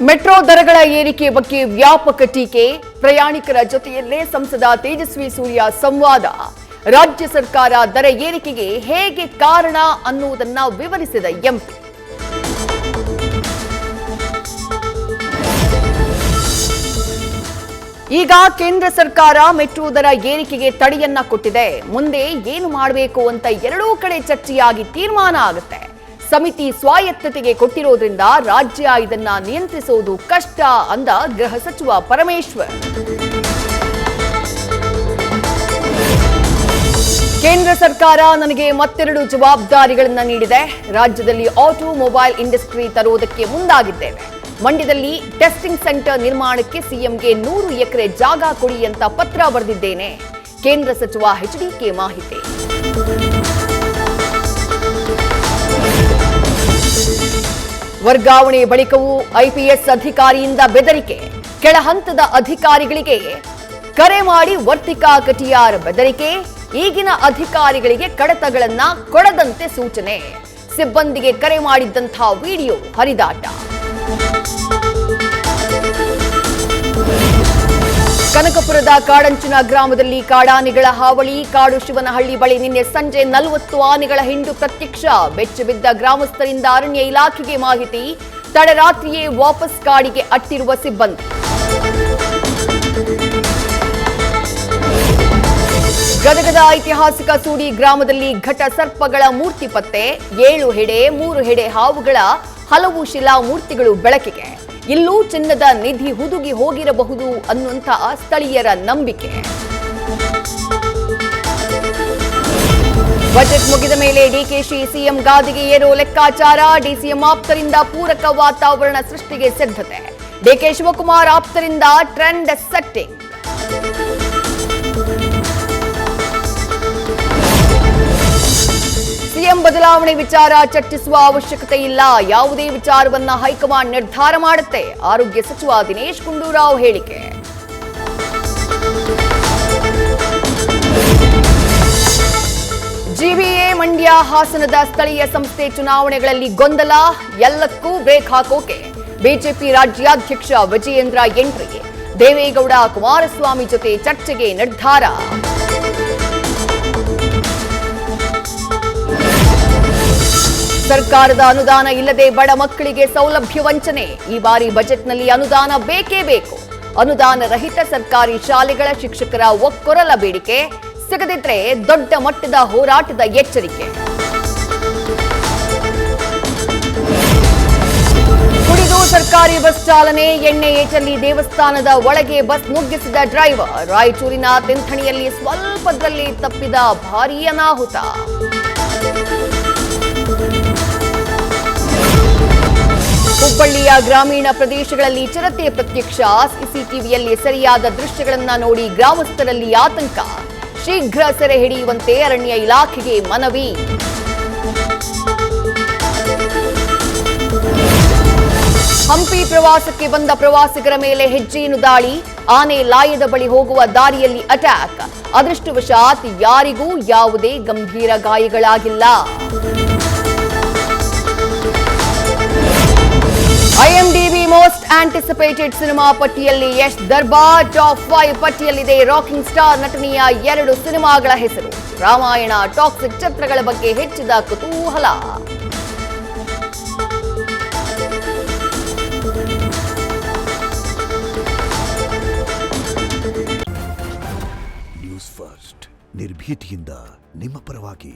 Metro ದರಗಳ ಏರಿಕೆ ಬಗ್ಗೆ ವ್ಯಾಪಕ ಟೀಕೆ, ಪ್ರಯಾಣಿಕರ ಜೊತೆಯಲ್ಲೇ ಸಂಸದ ತೇಜಸ್ವಿ ಸೂರ್ಯ ಸಂವಾದ. ರಾಜ್ಯ ಸರ್ಕಾರ ದರ ಏರಿಕೆಗೆ ಹೇಗೆ ಕಾರಣ ಅನ್ನುವುದನ್ನ ವಿವರಿಸಿದ ಎಂಪಿ. ಈಗ ಕೇಂದ್ರ ಸರ್ಕಾರ ಮೆಟ್ರೋ ದರ ಏರಿಕೆಗೆ ತಡೆಯನ್ನ ಕೊಟ್ಟಿದೆ. ಮುಂದೆ ಏನು ಮಾಡಬೇಕು ಅಂತ ಎರಡೂ ಕಡೆ ಚರ್ಚೆಯಾಗಿ ತೀರ್ಮಾನ ಆಗುತ್ತೆ. ಸಮಿತಿ ಸ್ವಾಯತ್ತತೆಗೆ ಕೊಟ್ಟಿರೋದ್ರಿಂದ ರಾಜ್ಯ ಇದನ್ನ ನಿಯಂತ್ರಿಸುವುದು ಕಷ್ಟ ಅಂದ ಗೃಹ ಸಚಿವ ಪರಮೇಶ್ವರ್. ಕೇಂದ್ರ ಸರ್ಕಾರ ನನಗೆ ಮತ್ತೆರಡು ಜವಾಬ್ದಾರಿಗಳನ್ನ ನೀಡಿದೆ. ರಾಜ್ಯದಲ್ಲಿ ಆಟೋಮೊಬೈಲ್ ಇಂಡಸ್ಟ್ರಿ ತರುವುದಕ್ಕೆ ಮುಂದಾಗಿದ್ದೇವೆ. ಮಂಡ್ಯದಲ್ಲಿ ಟೆಸ್ಟಿಂಗ್ ಸೆಂಟರ್ ನಿರ್ಮಾಣಕ್ಕೆ ಸಿಎಂಗೆ 100 ಎಕರೆ ಜಾಗ ಕೊಡಿ ಅಂತ ಪತ್ರ ಬರೆದಿದ್ದೇನೆ. ಕೇಂದ್ರ ಸಚಿವ ಎಚ್ಡಿಕೆ ಮಾಹಿತಿ. ವರ್ಗಾವಣೆ ಬಳಿಕವೂ ಐಪಿಎಸ್ ಅಧಿಕಾರಿಯಿಂದ ಬೆದರಿಕೆ. ಕೆಳ ಹಂತದ ಅಧಿಕಾರಿಗಳಿಗೆ ಕರೆ ಮಾಡಿ ವರ್ತಿಕಾ ಕಟಿಯಾರ್ ಬೆದರಿಕೆ. ಈಗಿನ ಅಧಿಕಾರಿಗಳಿಗೆ ಕಡತಗಳನ್ನ ಕೊಡದಂತೆ ಸೂಚನೆ. ಸಿಬ್ಬಂದಿಗೆ ಕರೆ ಮಾಡಿದ್ದಂತಹ ವಿಡಿಯೋ ಹರಿದಾಟ. ಕನಕಪುರದ ಕಾಡಂಚಿನ ಗ್ರಾಮದಲ್ಲಿ ಕಾಡಾನೆಗಳ ಹಾವಳಿ. ಕಾಡು ಶಿವನಹಳ್ಳಿ ಬಳಿ ನಿನ್ನೆ ಸಂಜೆ 40 ಆನೆಗಳ ಹಿಂಡು ಪ್ರತ್ಯಕ್ಷ. ಬೆಚ್ಚ ಬಿದ್ದ ಗ್ರಾಮಸ್ಥರಿಂದ ಅರಣ್ಯ ಇಲಾಖೆಗೆ ಮಾಹಿತಿ. ತಡರಾತ್ರಿಯೇ ವಾಪಸ್ ಕಾಡಿಗೆ ಅಟ್ಟಿರುವ ಸಿಬ್ಬಂದಿ. ಗದಗದ ಐತಿಹಾಸಿಕ ಸೂಡಿ ಗ್ರಾಮದಲ್ಲಿ ಘಟ ಸರ್ಪಗಳ ಮೂರ್ತಿ ಪತ್ತೆ. 7 ಹೆಡೆ 3 ಹೆಡೆ ಹಾವುಗಳ ಹಲವು ಶಿಲಾ ಮೂರ್ತಿಗಳು ಬೆಳಕಿಗೆ. ಇಲ್ಲೂ ಚಿನ್ನದ ನಿಧಿ ಹುದುಗಿ ಹೋಗಿರಬಹುದು ಅನ್ನುವಂಥ ಸ್ಥಳೀಯರ ನಂಬಿಕೆ. ಬಜೆಟ್ ಮುಗಿದ ಮೇಲೆ ಡಿಕೆಶಿ ಸಿಎಂ ಗಾದಿಗೆ ಏರೋ ಲೆಕ್ಕಾಚಾರ. ಡಿಸಿಎಂ ಆಪ್ತರಿಂದ ಪೂರಕ ವಾತಾವರಣ ಸೃಷ್ಟಿಗೆ ಸಿದ್ಧತೆ. ಡಿಕೆ ಶಿವಕುಮಾರ್ ಆಪ್ತರಿಂದ ಟ್ರೆಂಡ್ ಸೆಟ್ಟಿಂಗ್. ಸಿಎಂ ಬದಲಾವಣೆ ವಿಚಾರ ಚರ್ಚಿಸುವ ಅವಶ್ಯಕತೆ ಇಲ್ಲ. ಯಾವುದೇ ವಿಚಾರವನ್ನ ಹೈಕಮಾಂಡ್ ನಿರ್ಧಾರ ಮಾಡುತ್ತೆ. ಆರೋಗ್ಯ ಸಚಿವ ದಿನೇಶ್ ಗುಂಡೂರಾವ್ ಹೇಳಿಕೆ. ಜಿಬಿಎ ಮಂಡ್ಯ ಹಾಸನದ ಸ್ಥಳೀಯ ಸಂಸ್ಥೆ ಚುನಾವಣೆಗಳಲ್ಲಿ ಗೊಂದಲ. ಎಲ್ಲಕ್ಕೂ ಬ್ರೇಕ್ ಹಾಕೋಕೆ ಬಿಜೆಪಿ ರಾಜ್ಯಾಧ್ಯಕ್ಷ ವಿಜಯೇಂದ್ರ ಎಂಟ್ರಿ. ದೇವೇಗೌಡ ಕುಮಾರಸ್ವಾಮಿ ಜೊತೆ ಚರ್ಚೆಗೆ ನಿರ್ಧಾರ. ಸರ್ಕಾರದ ಅನುದಾನ ಇಲ್ಲದೆ ಬಡ ಮಕ್ಕಳಿಗೆ ಸೌಲಭ್ಯ ವಂಚನೆ. ಈ ಬಾರಿ ಬಜೆಟ್ನಲ್ಲಿ ಅನುದಾನ ಬೇಕೇ ಬೇಕು. ಅನುದಾನ ರಹಿತ ಸರ್ಕಾರಿ ಶಾಲೆಗಳ ಶಿಕ್ಷಕರ ಒಕ್ಕೊರಲ ಬೇಡಿಕೆ. ಸಿಗದಿದ್ರೆ ದೊಡ್ಡ ಮಟ್ಟದ ಹೋರಾಟದ ಎಚ್ಚರಿಕೆ. ಕುಡಿದು ಸರ್ಕಾರಿ ಬಸ್ ಚಾಲನೆ. ಎಣ್ಣೆ ಏಟಲ್ಲಿ ದೇವಸ್ಥಾನದ ಒಳಗೆ ಬಸ್ ನುಗ್ಗಿಸಿದ ಡ್ರೈವರ್. ರಾಯಚೂರಿನ ತಿಂಥಣಿಯಲ್ಲಿ ಸ್ವಲ್ಪದಲ್ಲಿ ತಪ್ಪಿದ ಭಾರೀ ಅನಾಹುತ. ಹುಬ್ಬಳ್ಳಿಯ ಗ್ರಾಮೀಣ ಪ್ರದೇಶಗಳಲ್ಲಿ ಚಿರತೆ ಪ್ರತ್ಯಕ್ಷ. ಸಿಸಿಟಿವಿಯಲ್ಲಿ ಸರಿಯಾದ ದೃಶ್ಯಗಳನ್ನ ನೋಡಿ ಗ್ರಾಮಸ್ಥರಲ್ಲಿ ಆತಂಕ. ಶೀಘ್ರ ಸೆರೆ ಹಿಡಿಯುವಂತೆ ಅರಣ್ಯ ಇಲಾಖೆಗೆ ಮನವಿ. ಹಂಪಿ ಪ್ರವಾಸಕ್ಕೆ ಬಂದ ಪ್ರವಾಸಿಗರ ಮೇಲೆ ಹೆಜ್ಜೇನು ದಾಳಿ. ಆನೆ ಲಾಯದ ಬಳಿ ಹೋಗುವ ದಾರಿಯಲ್ಲಿ ಅಟ್ಯಾಕ್. ಅದೃಷ್ಟವಶಾತ್ ಯಾರಿಗೂ ಯಾವುದೇ ಗಂಭೀರ ಗಾಯಗಳಾಗಿಲ್ಲ. ಐಎಂಡಿಬಿ ಮೋಸ್ಟ್ ಆಂಟಿಸಿಪೇಟೆಡ್ ಸಿನಿಮಾ ಪಟ್ಟಿಯಲ್ಲಿ ಯಶ್ ದರ್ಬಾರ್. ಟಾಪ್ 5 ಪಟ್ಟಿಯಲ್ಲಿದೆ ರಾಕಿಂಗ್ ಸ್ಟಾರ್ ನಟನೆಯ 2 ಸಿನಿಮಾಗಳ ಹೆಸರು. ರಾಮಾಯಣ, ಟಾಕ್ಸಿಕ್ ಚಿತ್ರಗಳ ಬಗ್ಗೆ ಹೆಚ್ಚಿದ ಕುತೂಹಲ. ನ್ಯೂಸ್ ಫಸ್ಟ್ ನಿರ್ಭೀತಿಯಿಂದ ನಿಮ್ಮ ಪರವಾಗಿ.